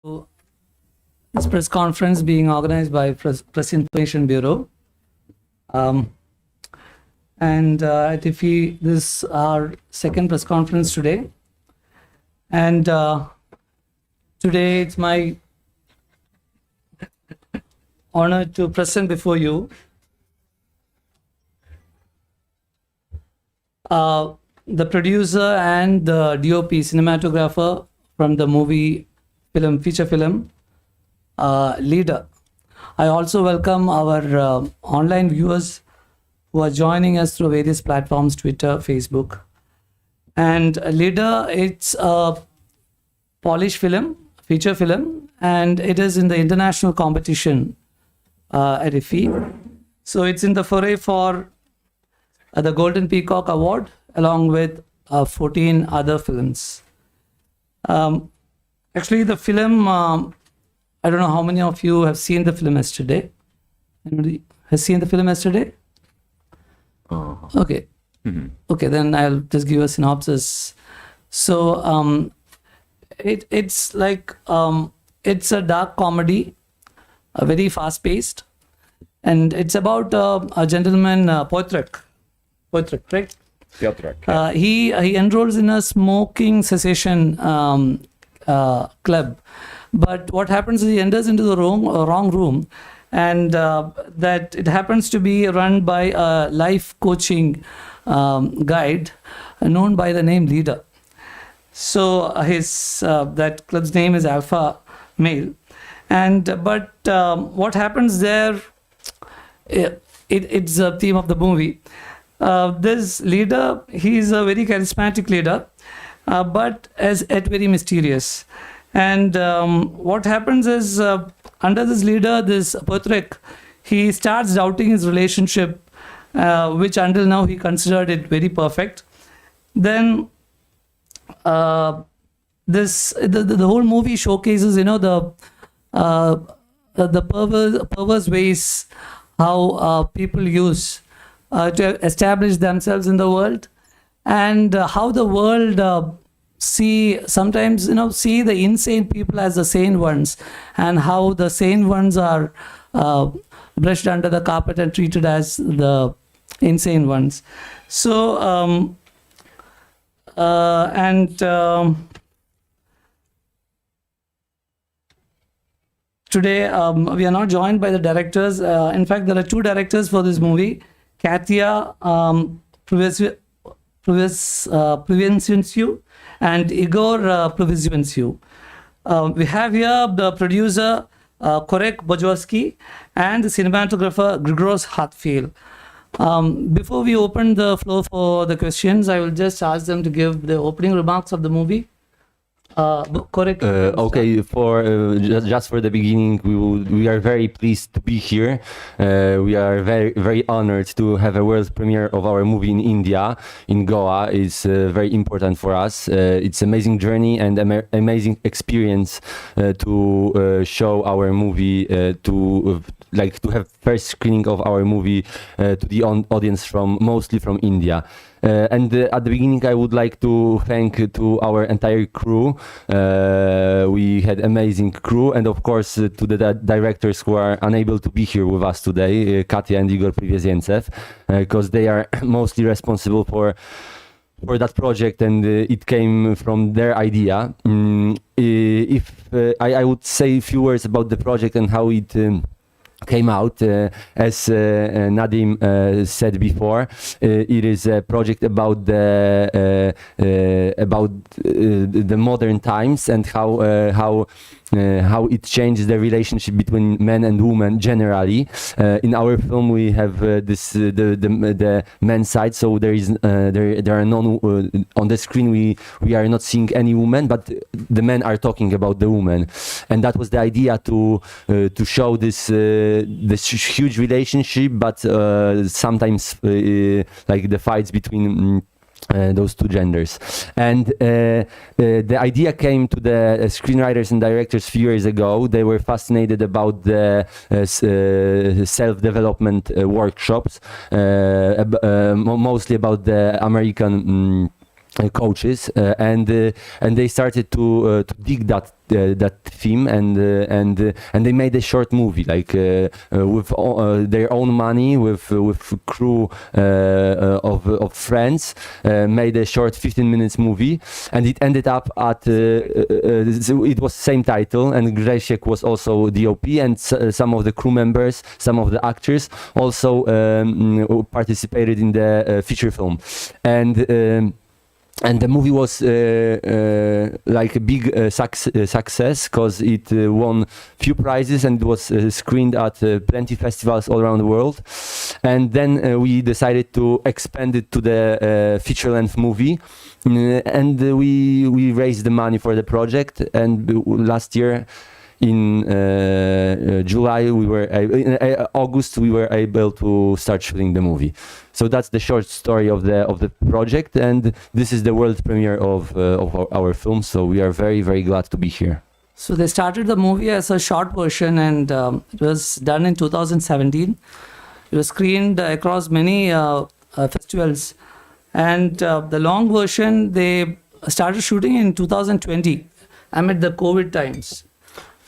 This press conference being organized by Press Information Bureau. And at IFFI, this is our second press conference today. And today it's my honor to present before you the producer and the DOP, cinematographer from the feature film, Leader. I also welcome our online viewers who are joining us through various platforms, Twitter, Facebook. And Leader, it's a Polish film, feature film, and it is in the international competition at IFFI. So it's in the foray for the Golden Peacock Award, along with 14 other films. Actually, the film, I don't know how many of you have seen the film yesterday. Anybody has seen the film yesterday? Okay. Okay, then I'll just give a synopsis. So it's like, it's a dark comedy, a very fast-paced, and it's about a gentleman, Piotrek, right? Piotrek. He enrolls in a smoking cessation club, but what happens is he enters into the wrong room, and that it happens to be run by a life coaching guide known by the name Leader. So his that club's name is Alpha Male, and but what happens there? It's the theme of the movie. This leader, he is a very charismatic leader, but yet very mysterious. And what happens is, under this leader, this Piotrek, he starts doubting his relationship, which until now he considered it very perfect. Then the whole movie showcases, the perverse ways how people use to establish themselves in the world, and how the world sometimes see the insane people as the sane ones, and how the sane ones are brushed under the carpet and treated as the insane ones. So today we are not joined by the directors. In fact, there are two directors for this movie, Katia Priwieziencew and Igor Priwieziencew. We have here the producer Bojanowski and the cinematographer Grzegorz Hartfiel. Before we open the floor for the questions, I will just ask them to give the opening remarks of the movie. Okay, just for the beginning, we are very pleased to be here. We are very honored to have a world premiere of our movie in India, in Goa. It's very important for us. It's amazing journey and amazing experience to show our movie, to have first screening of our movie to the audience mostly from India. And at the beginning, I would like to thank to our entire crew. We had amazing crew, and of course to the directors who are unable to be here with us today, Katia and Igor Priwieziencew, because they are mostly responsible for that project, and it came from their idea. If I would say a few words about the project and how it came out, as Nadim said before, it is a project about the modern times and how it changes the relationship between men and women generally. In our film, we have the men's side, so there are none on the screen. We are not seeing any women, but the men are talking about the women, and that was the idea to show this huge relationship, but sometimes like the fights between those two genders. And the idea came to the screenwriters and directors a few years ago. They were fascinated about the self-development workshops, mostly about the American coaches, and they started to dig that theme, and they made a short movie, like with their own money, with crew of friends, made a short 15 minutes movie, and it ended up at it was same title, and Grzegorz was also DOP, and some of the crew members, some of the actors also participated in the feature film, and the movie was like a big success, because it won few prizes and was screened at plenty festivals all around the world. And then we decided to expand it to the feature-length movie, and we raised the money for the project. And last year, in July, in August, we were able to start shooting the movie. So that's the short story of the project, and this is the world premiere of our film. So we are very, very glad to be here. So they started the movie as a short version, and it was done in 2017. It was screened across many festivals, and the long version they started shooting in 2020 amid the COVID times.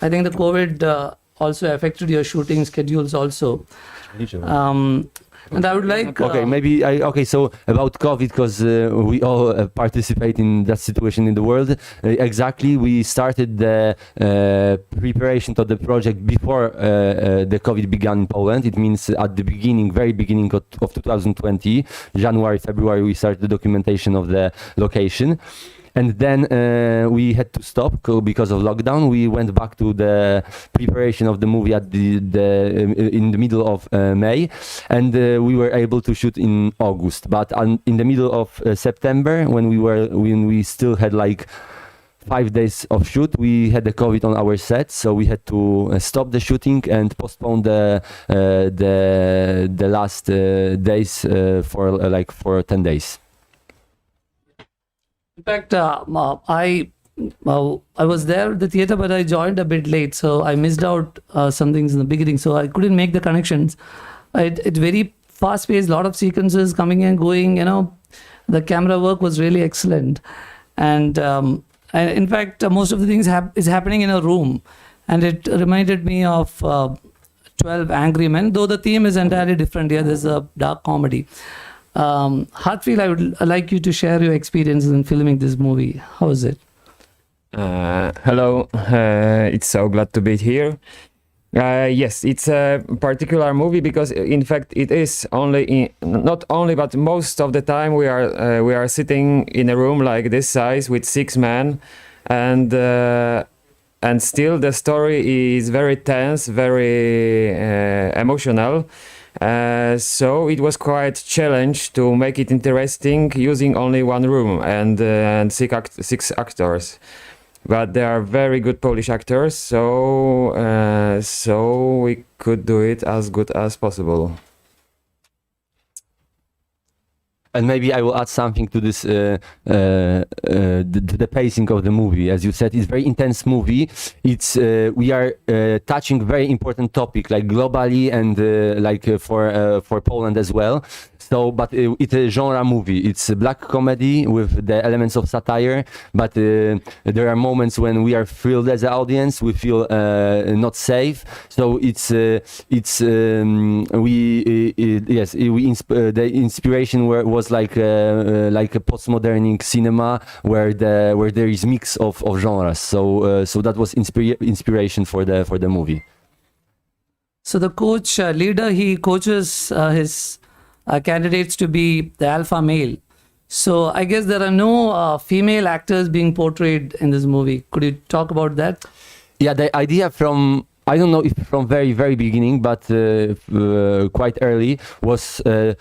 I think the COVID also affected your shooting schedules also. And I would like... Okay, so about COVID, because we all participate in that situation in the world. Exactly, we started the preparation to the project before the COVID began in Poland. It means at the beginning, very beginning of 2020, January, February, we started the documentation of the location. And then we had to stop because of lockdown. We went back to the preparation of the movie at in the middle of May, and we were able to shoot in August. But in the middle of September, when we still had like 5 days of shoot, we had the COVID on our set, so we had to stop the shooting and postpone the last days for 10 days. In fact, I was there at the theater, but I joined a bit late, so I missed out some things in the beginning, so I couldn't make the connections. It very fast-paced, lot of sequences coming and going. The camera work was really excellent, and in fact, most of the things is happening in a room, and it reminded me of 12 Angry Men, though the theme is entirely different. Here, there's a dark comedy. Hartfiel, I would like you to share your experiences in filming this movie. How is it? Hello, it's so glad to be here. Yes, it's a particular movie because, in fact, it is not only, but most of the time we are sitting in a room like this size with 6 men, and still the story is very tense, very emotional. So it was quite challenge to make it interesting using only one room and 6 actors, but they are very good Polish actors, so we could do it as good as possible. And maybe I will add something to this, the pacing of the movie. As you said, it's a very intense movie. It's we are touching very important topic, like globally and for Poland as well. So, but it's a genre movie. It's a black comedy with the elements of satire. But there are moments when we are thrilled as an audience. We feel not safe. So the inspiration was like a postmodern cinema where there is mix of genres. So that was inspiration for the movie. So the coach leader, he coaches his candidates to be the alpha male. So I guess there are no female actors being portrayed in this movie. Could you talk about that? Yeah, the idea from, I don't know if from very, very beginning, but quite early, was to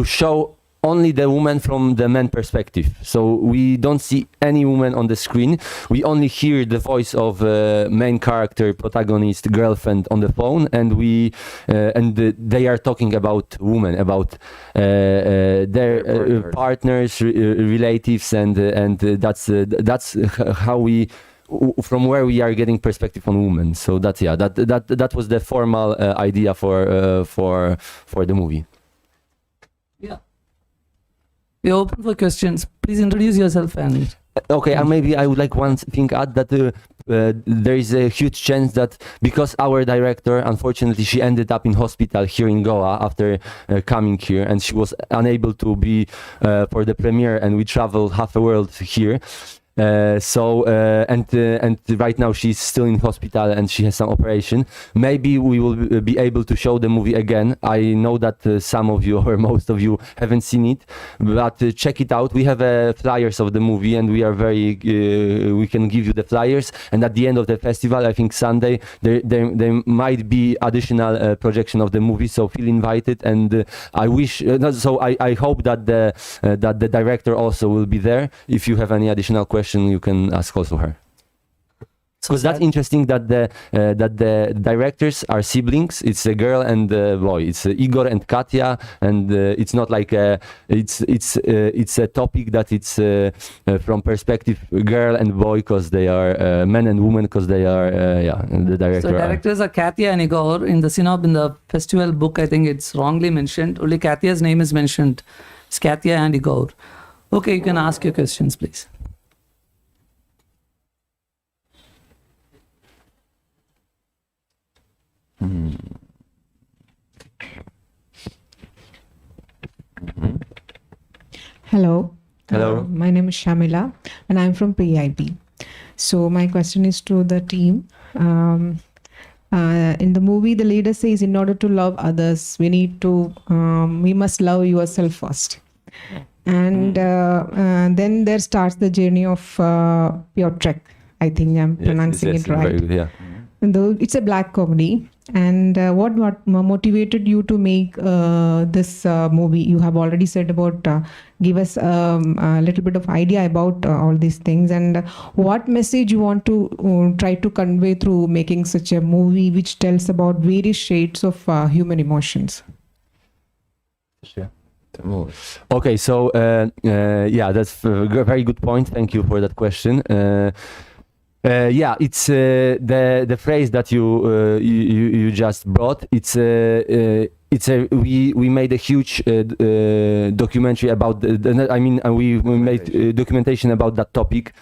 show only the woman from the man perspective. So we don't see any woman on the screen. We only hear the voice of main character, protagonist, girlfriend on the phone, and they are talking about women, about their partners, relatives, and that's how we, from where we are getting perspective on women. So that was the formal idea for the movie. Yeah. We're open for questions. Please. please introduce yourself and Okay, and maybe I would like one thing add that there is a huge chance that because our director, unfortunately, she ended up in hospital here in Goa after coming here, and she was unable to be for the premiere, and we traveled half the world here. And right now she's still in hospital and she has some operation. Maybe we will be able to show the movie again. I know that some of you or most of you haven't seen it, but check it out. We have flyers of the movie, and we are very we can give you the flyers. And at the end of the festival, I think Sunday, there might be additional projection of the movie. So feel invited, and I wish. I hope that the director also will be there. If you have any additional questions, you can ask also her. Because that's interesting that the directors are siblings. It's a girl and a boy. It's Igor and Katya, and it's not like it's a topic that it's from perspective girl and boy because they are men and women because they are the director. So directors are Katya and Igor. In the festival book, I think it's wrongly mentioned. Only Katya's name is mentioned. It's Katya and Igor. Okay, you can ask your questions, please. Hello. Hello. My name is Shamila and I'm from PIB. So my question is to the team. In the movie, the leader says, in order to love others, we must love yourself first. And then there starts the journey of Piotr. I think I'm pronouncing it right. Very good, yeah. Though it's a black comedy. And what motivated you to make this movie? You have already said about give us a little bit of idea about all these things, and what message you want to try to convey through making such a movie which tells about various shades of human emotions. Okay, so that's a very good point. Thank you for that question. It's the phrase that you just brought. We made a huge documentary about we made documentation about that topic.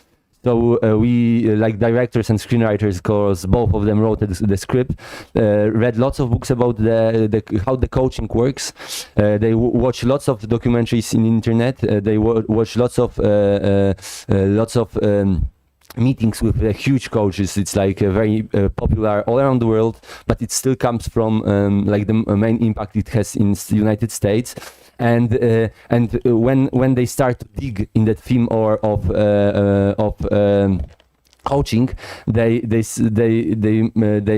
So we, like directors and screenwriters, because both of them wrote the script, read lots of books about how the coaching works. They watch lots of documentaries in internet. They watch lots of meetings with huge coaches. It's like very popular all around the world, but it still comes from the main impact it has in the United States. And when they start to dig in that theme of coaching, they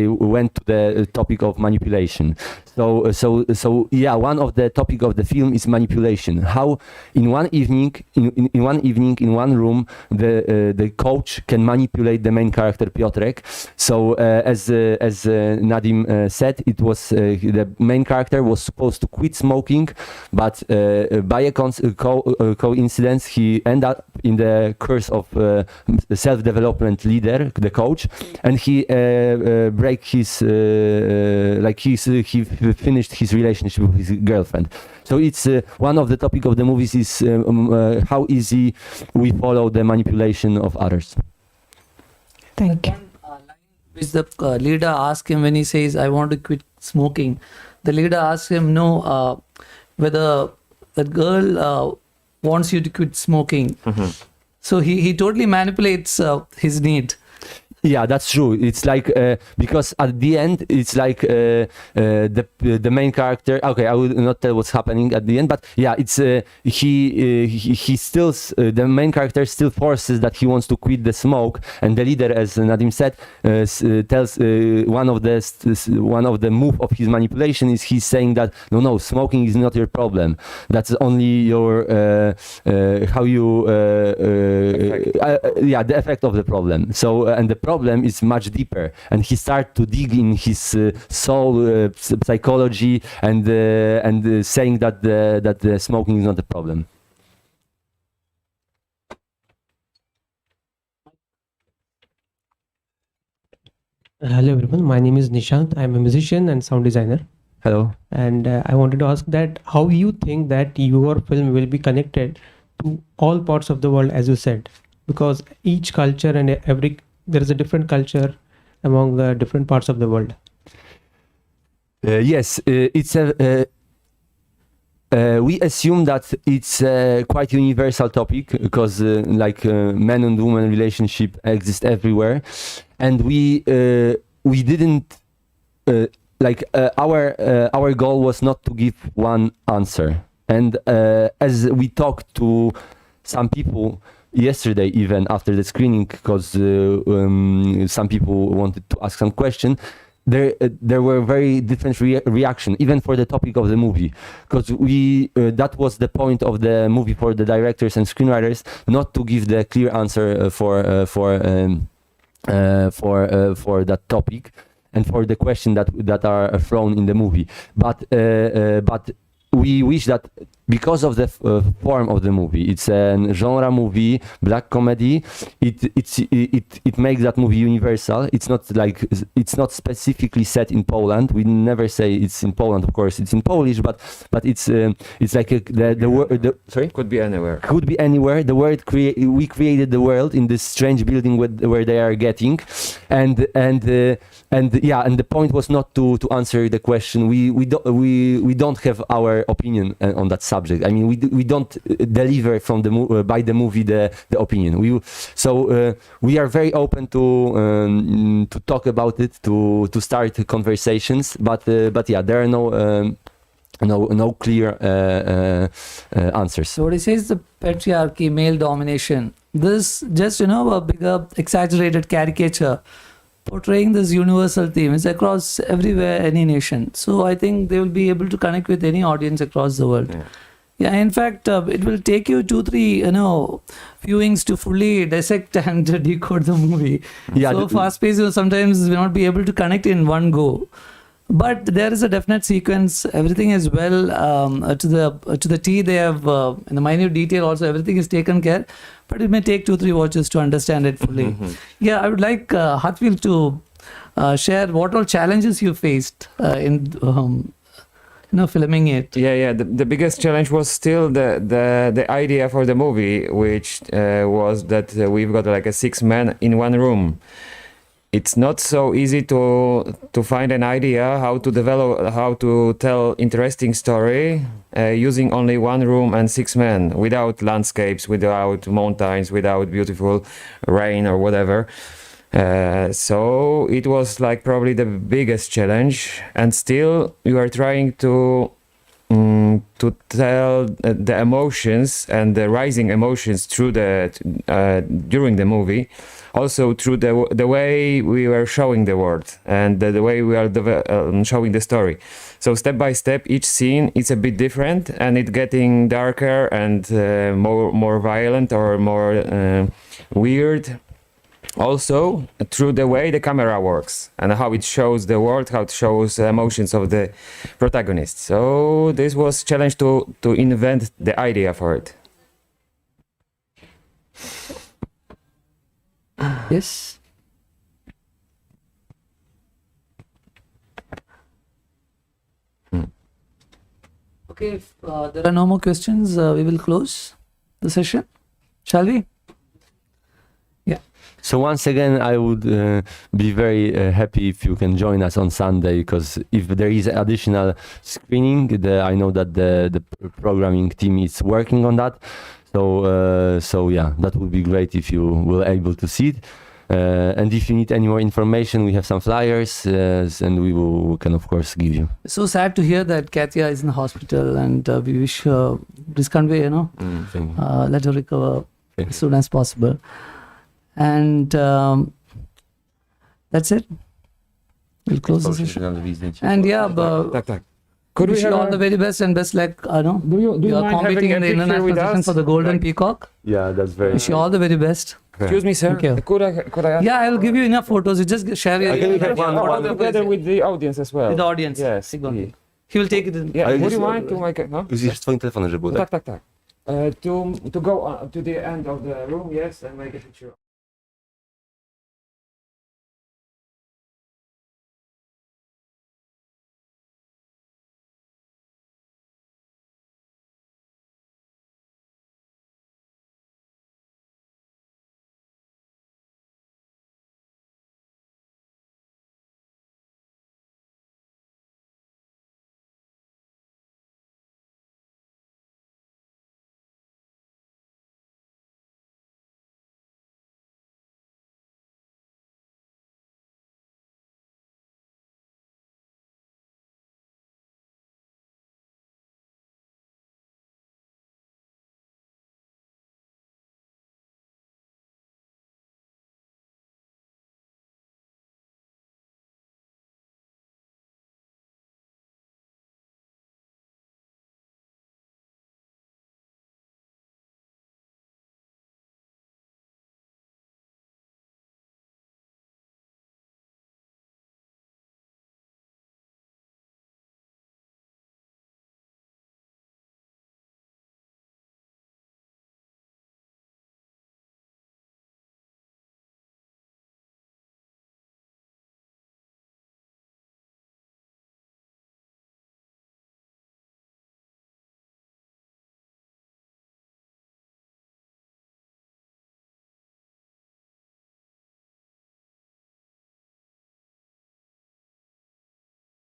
went to the topic of manipulation. So one of the topic of the film is manipulation. How in one evening in one room the coach can manipulate the main character Piotrek. So as Nadim said, it was the main character was supposed to quit smoking, but by a coincidence he ended up in the course of self-development leader, the coach, and he he finished his relationship with his girlfriend. So it's one of the topic of the movies is how easy we follow the manipulation of others. Thank you. Which the leader asked him when he says, "I want to quit smoking." The leader asks him, "No, whether the girl wants you to quit smoking." Mm-hmm. So he totally manipulates his need. Yeah, that's true. It's like because at the end it's like the main character. Okay, I will not tell what's happening at the end, but yeah, it's he still the main character still forces that he wants to quit the smoke, and the leader, as Nadim said, tells one of the move of his manipulation is he's saying that no, smoking is not your problem. That's only your how you the effect of the problem. So and the problem is much deeper, and he starts to dig in his soul psychology and saying that the smoking is not a problem. Hello everyone, my name is Nishant. I'm a musician and sound designer. Hello. And I wanted to ask that how you think that your film will be connected to all parts of the world, as you said, because each culture and there is a different culture among different parts of the world. Yes, it's a. We assume that it's a quite universal topic because, man and woman relationship exist everywhere, and we didn't our goal was not to give one answer. And as we talked to some people yesterday, even after the screening, because some people wanted to ask some question. There were very different reaction, even for the topic of the movie, because that was the point of the movie for the directors and screenwriters, not to give the clear answer for that topic and for the question that are thrown in the movie, but we wish that because of the form of the movie, it's a genre movie, black comedy. It makes that movie universal. It's not specifically set in Poland. We never say it's in Poland. Of course, it's in Polish, but it's like the word. Sorry, Could be anywhere. Could be anywhere. The word we created the world in this strange building where they are getting, and the point was not to answer the question. We don't have our opinion on that subject. I mean, we don't deliver from by the movie the opinion. We are very open to talk about it, to start conversations, but yeah, there are no clear answers. So what he says, the patriarchy, male domination, this just a bigger exaggerated caricature portraying this universal theme is across everywhere, any nation. So I think they will be able to connect with any audience across the world. Yeah, in fact, it will take you 2-3 viewings to fully dissect and decode the movie. Yeah, so fast paced, sometimes we will not be able to connect in one go. But there is a definite sequence. Everything is well to the T. They have in the minute detail also. Everything is taken care. But it may take 2-3 watches to understand it fully. Yeah, I would like Hartfiel to share what all challenges you faced in filming it. Yeah. The biggest challenge was still the idea for the movie, which was that we've got like a 6 men in one room. It's not so easy to find an idea how to tell interesting story using only one room and 6 men, without landscapes, without mountains, without beautiful rain or whatever. So it was like probably the biggest challenge, and still you are trying to tell the emotions and the rising emotions through during the movie, also through the way we were showing the world and the way we are showing the story. So step by step, each scene is a bit different, and it's getting darker and more violent or more weird. Also through the way the camera works and how it shows the world, how it shows the emotions of the protagonist. So this was challenge to invent the idea for it. Yes. Okay, if there are no more questions, we will close the session. Shall we? So once again, I would be very happy if you can join us on Sunday, because if there is additional screening, I know that the programming team is working on that. So yeah, that would be great if you were able to see it. And if you need any more information, we have some flyers, and we can of course give you. So sad to hear that Katya is in the hospital, and we wish her this convey, let her recover as soon as possible. And that's it. We'll close the session. And yeah, Could wish you all the very best and best luck. Do you are mind competing having in the a picture international with session us? for the Golden Peacock. Yeah, that's very. Wish you all the very best. Excuse me, sir. Thank you. Could I ask? Yeah, I'll give you enough photos. You just share your One together with the audience as well. with the audience. Yes. He will take it in. Yeah. Would you mind to make no? Użyjesz swoim telefonem, żeby było tak? Tak. To go to the end of the room, yes, and make a picture.